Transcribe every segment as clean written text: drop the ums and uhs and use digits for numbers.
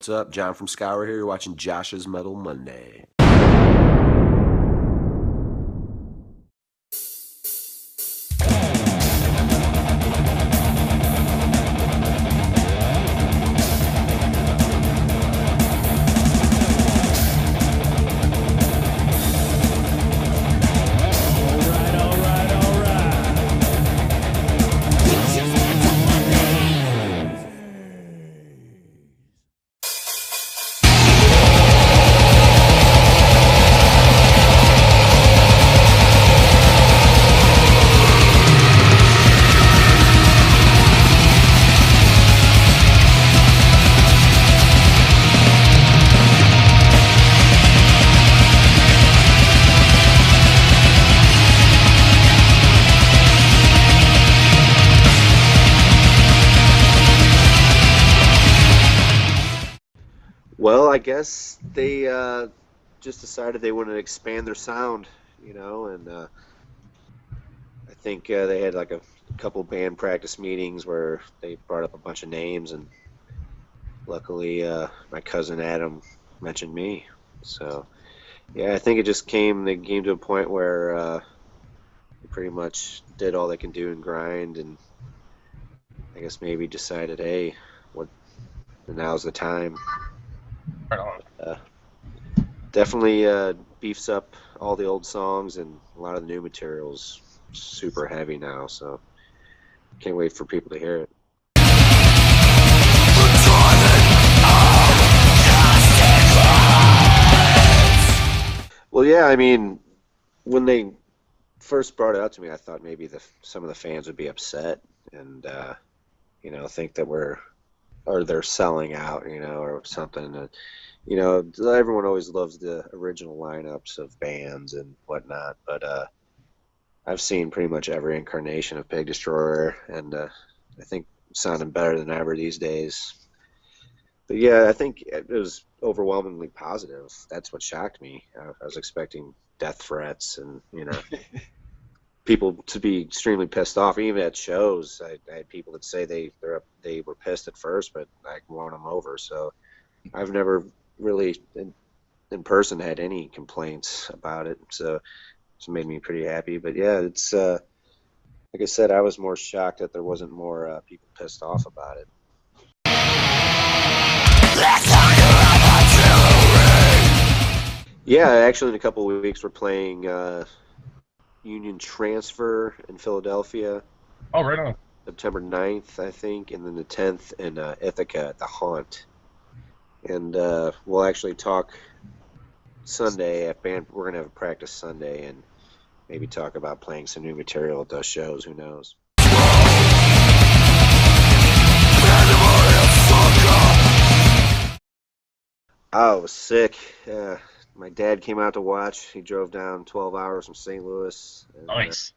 What's up? John from Scour here. You're watching Josh's Metal Monday. Well, I guess they just decided they wanted to expand their sound, and I think they had like a couple band practice meetings where they brought up a bunch of names, and luckily my cousin Adam mentioned me. So, yeah, I think they came to a point where they pretty much did all they can do and grind, and I guess maybe decided, hey, what now's the time. Right on. Uh, Definitely beefs up all the old songs, and a lot of the new materials super heavy now, so can't wait for people to hear it. Well, yeah, I mean, when they first brought it out to me, I thought maybe some of the fans would be upset and think that they're selling out, or something. Everyone always loves the original lineups of bands and whatnot, but I've seen pretty much every incarnation of Pig Destroyer, and I think it's sounding better than ever these days. But yeah, I think it was overwhelmingly positive. That's what shocked me. I was expecting death threats and people to be extremely pissed off. Even at shows, I had people that say they were pissed at first, but I won them over. So I've never really in person had any complaints about it. So it's made me pretty happy. But yeah, it's like I said, I was more shocked that there wasn't more people pissed off about it. Yeah, actually, in a couple of weeks, we're playing Union Transfer in Philadelphia, Oh, right on. September 9th, I think, and then the 10th in Ithaca at the Haunt. And we'll actually talk Sunday at band. We're gonna have a practice Sunday and maybe talk about playing some new material at those shows. Who knows? Oh, it was sick. My dad came out to watch. He drove down 12 hours from St. Louis. And, Nice.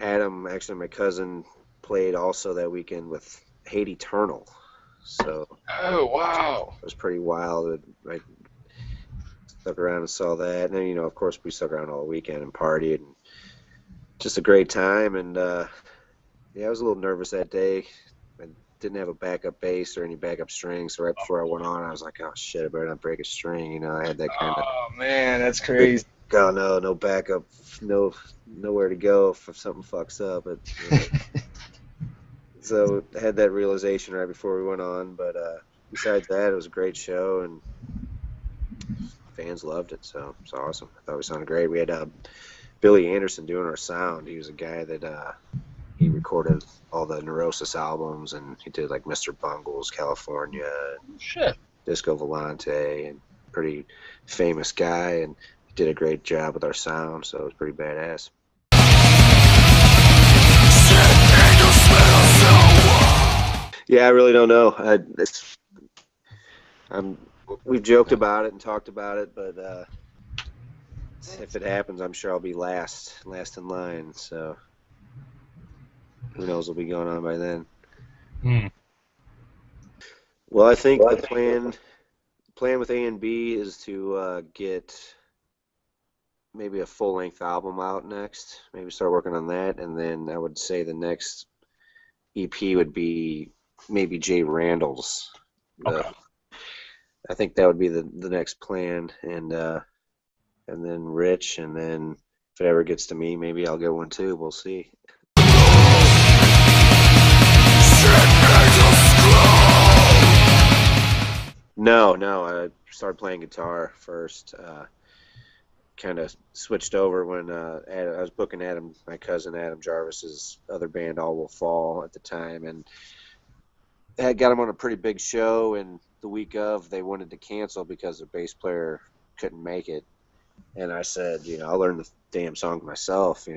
Adam, actually my cousin, played also that weekend with Hate Eternal. So Oh, wow. it was pretty wild. I stuck around and saw that. And then, of course, we stuck around all weekend and partied. And just a great time. And, yeah, I was a little nervous that day. I didn't have a backup bass or any backup strings. So right before I went on, I was like, oh, shit, I better not break a string. I had that kind of, Oh, man, that's crazy. oh, no backup, nowhere to go if something fucks up. So I had that realization right before we went on. But besides that, it was a great show, and fans loved it, so it's awesome. I thought we sounded great. We had Billy Anderson doing our sound. He was a guy that he recorded all the Neurosis albums, and he did like Mr. Bungles, California, Shit. Disco Volante, and pretty famous guy, and he did a great job with our sound, so it was pretty badass. Yeah, I really don't know. We've joked about it and talked about it, but if it happens, I'm sure I'll be last in line. So who knows what'll be going on by then. Hmm. Well, I think the plan with A and B is to get maybe a full-length album out next. Maybe start working on that, and then I would say the next EP would be maybe Jay Randall's. Okay. I think that would be the next plan, and then Rich, and then if it ever gets to me, maybe I'll get one too. We'll see. No, no. I started playing guitar first. Kind of switched over when I was booking Adam, my cousin Adam Jarvis's other band, All Will Fall, at the time, and had got him on a pretty big show. And the week of, they wanted to cancel because their bass player couldn't make it. And I said, I'll learn the damn song myself.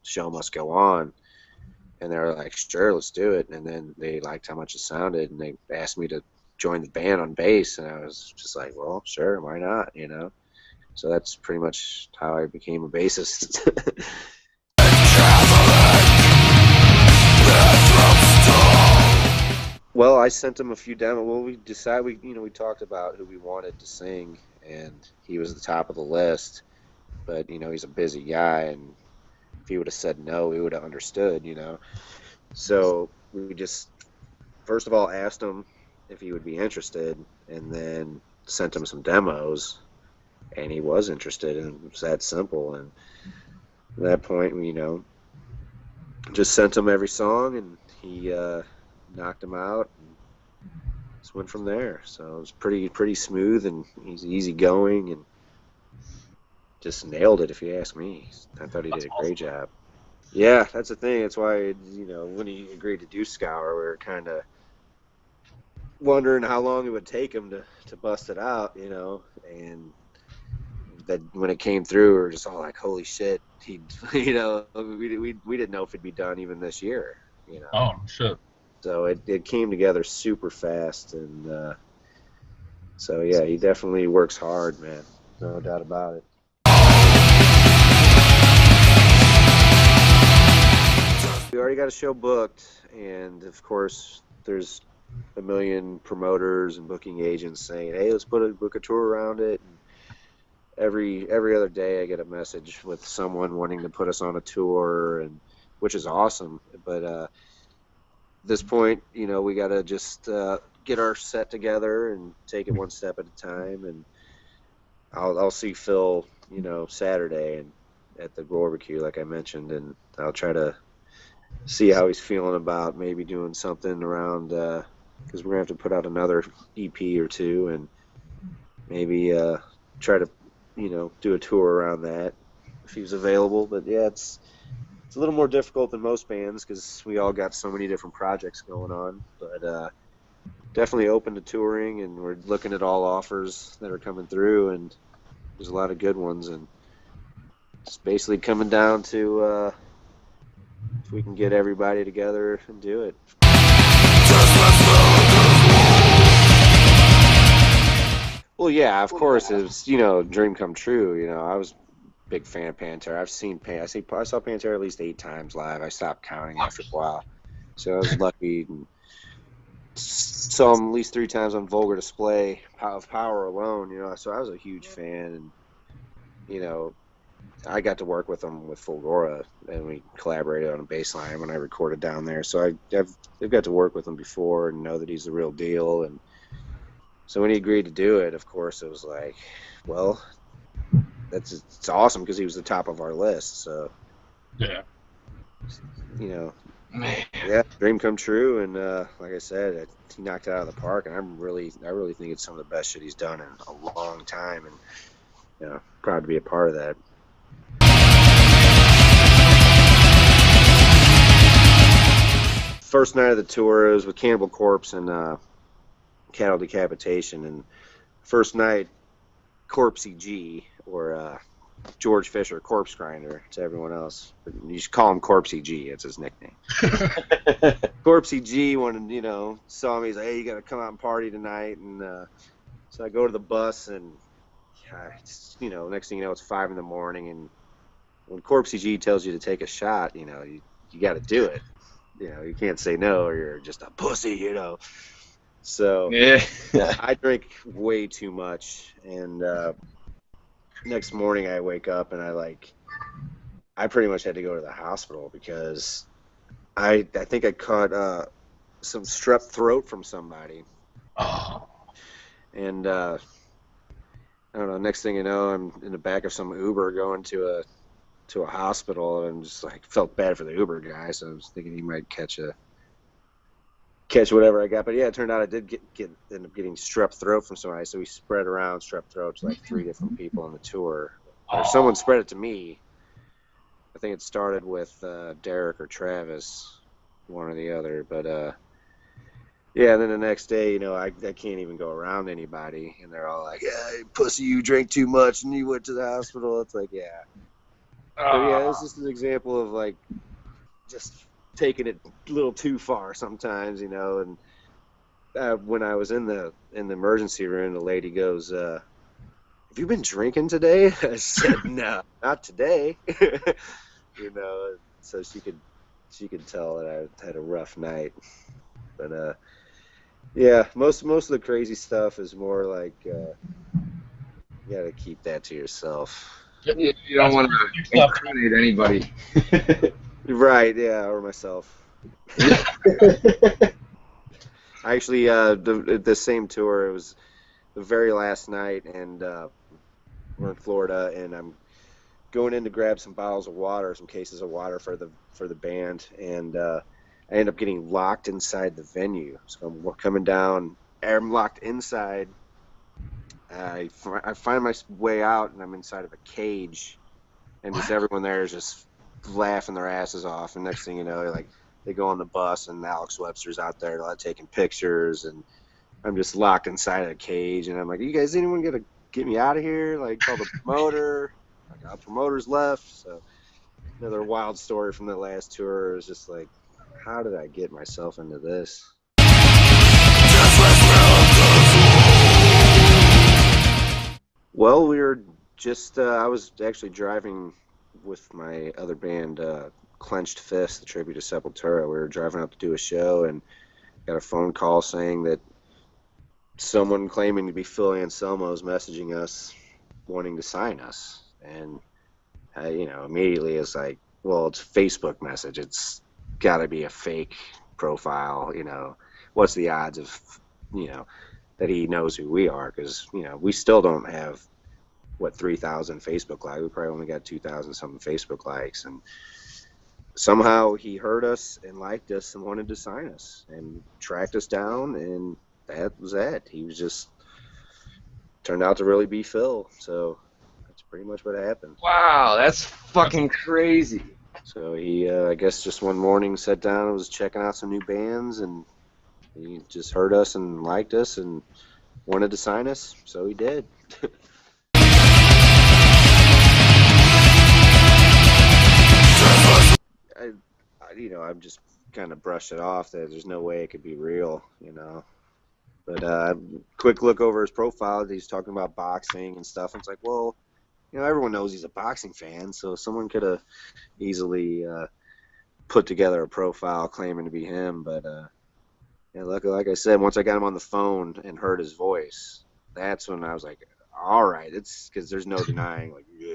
Show must go on. And they were like, sure, let's do it. And then they liked how much it sounded, and they asked me to join the band on bass. And I was just like, well, sure, why not. So that's pretty much how I became a bassist. Well, I sent him a few demos. Well, we talked about who we wanted to sing, and he was the top of the list. But he's a busy guy, and if he would have said no, we would have understood. So we just first of all asked him if he would be interested, and then sent him some demos, and he was interested, and it was that simple. And at that point, just sent him every song, and he knocked him out, and just went from there. So it was pretty smooth, and he's easygoing, and just nailed it, if you ask me. I thought he did a great job. Yeah, that's the thing. That's why, when he agreed to do Scour, we were kind of wondering how long it would take him to bust it out, and that when it came through, we were just all like, holy shit. We didn't know if it'd be done even this year. Oh, shit. So it came together super fast, and so yeah, he definitely works hard, man. No doubt about it. We already got a show booked, and of course, there's a million promoters and booking agents saying, "Hey, let's book a tour around it." And every other day, I get a message with someone wanting to put us on a tour, and which is awesome. But at this point, we got to just get our set together and take it one step at a time. And I'll see Phil, Saturday and at the barbecue, like I mentioned, and I'll try to see how he's feeling about maybe doing something around because we're gonna have to put out another EP or two, and maybe try to do a tour around that if he's available. But yeah, it's a little more difficult than most bands because we all got so many different projects going on. But definitely open to touring, and we're looking at all offers that are coming through, and there's a lot of good ones, and it's basically coming down to if we can get everybody together and do it. Well, yeah, of course, it's dream come true. I was a big fan of Pantera. I saw Pantera at least 8 times live. I stopped counting after a while, so I was lucky. And saw them at least 3 times on Vulgar Display of Power alone. So I was a huge fan, and I got to work with them with Fulgora, and we collaborated on a bass line when I recorded down there. So I've got to work with him before and know that he's the real deal. And so when he agreed to do it, of course, it was like, well, it's awesome because he was the top of our list. So Yeah. Man. Yeah, dream come true. And like I said, he knocked it out of the park. And I really think it's some of the best shit he's done in a long time. And proud to be a part of that. First night of the tour, it was with Cannibal Corpse and Cattle Decapitation. And first night, Corpsey G, or George Fisher, Corpse Grinder to everyone else. But you should call him Corpsey G. It's his nickname. Corpsey G wanted, saw me. He's like, hey, you got to come out and party tonight. And so I go to the bus, and next thing you know, it's 5 in the morning. And when Corpsey G tells you to take a shot, you got to do it. You can't say no, or you're just a pussy. So Yeah. I drink way too much, and next morning I wake up and I pretty much had to go to the hospital because I think I caught some strep throat from somebody, Oh. And I don't know. Next thing you know, I'm in the back of some Uber going to a hospital, and just like felt bad for the Uber guy. So I was thinking he might catch whatever I got. But yeah, it turned out I did end up getting strep throat from somebody. So we spread around strep throat to like three different people on the tour, or someone Oh. spread it to me. I think it started with Derek or Travis, one or the other. But yeah, and then the next day, I can't even go around anybody, and they're all like, "Yeah, pussy, you drank too much and you went to the hospital." It's like, yeah. So yeah, it's Ah. just an example of like just taking it a little too far sometimes, And when I was in the emergency room, the lady goes, "Have you been drinking today?" I said, "No, not today." So she could tell that I had a rough night. But yeah, most of the crazy stuff is more like you got to keep that to yourself. Yep. You don't That's want where the new to stuff comes. incriminate anybody. Right? Yeah, or myself. Actually, the same tour. It was the very last night, and we're in Florida, and I'm going in to grab some bottles of water, some cases of water for the band, and I end up getting locked inside the venue. So I'm coming down, I'm locked inside. I find my way out, and I'm inside of a cage, and just What? everyone there is just laughing their asses off. And next thing you know, like they go on the bus, and Alex Webster's out there taking pictures, and I'm just locked inside of a cage, and I'm like, "You guys, anyone gonna get me out of here?" Like, call the promoter. Like, our promoter's left. So another wild story from the last tour is just like, how did I get myself into this? Well, we were just I was actually driving with my other band, Clenched Fist, the tribute to Sepultura. We were driving up to do a show and got a phone call saying that someone claiming to be Phil Anselmo is messaging us wanting to sign us. And immediately it's like, well, it's a Facebook message. It's got to be a fake profile. What's the odds of, you know, that he knows who we are? Because we still don't have 3,000 Facebook likes. We probably only got 2,000 something Facebook likes, and somehow he heard us and liked us and wanted to sign us and tracked us down, and that was that. He was just turned out to really be Phil. So that's pretty much what happened. Wow, that's That's fucking crazy. So he, I guess, just one morning sat down and was checking out some new bands, and he just heard us and liked us and wanted to sign us. So he did. I, I've just kind of brushed it off that there's no way it could be real. But quick look over his profile, he's talking about boxing and stuff. And it's like, well, everyone knows he's a boxing fan, so someone could have easily put together a profile claiming to be him. But yeah, like I said, once I got him on the phone and heard his voice, that's when I was like, all right, it's because there's no denying, like, yeah.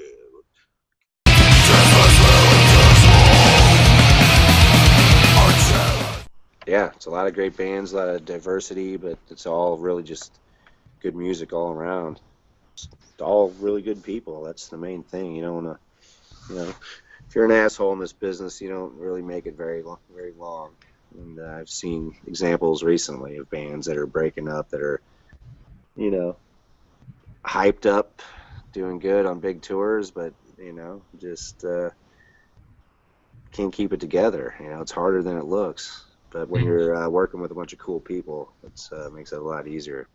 Yeah, it's a lot of great bands, a lot of diversity, but it's all really just good music all around. It's all really good people. That's the main thing. You don't want to, if you're an asshole in this business, you don't really make it very long, very long. And I've seen examples recently of bands that are breaking up that are, you know, hyped up, doing good on big tours, but just can't keep it together. It's harder than it looks. But when you're working with a bunch of cool people, it makes it a lot easier.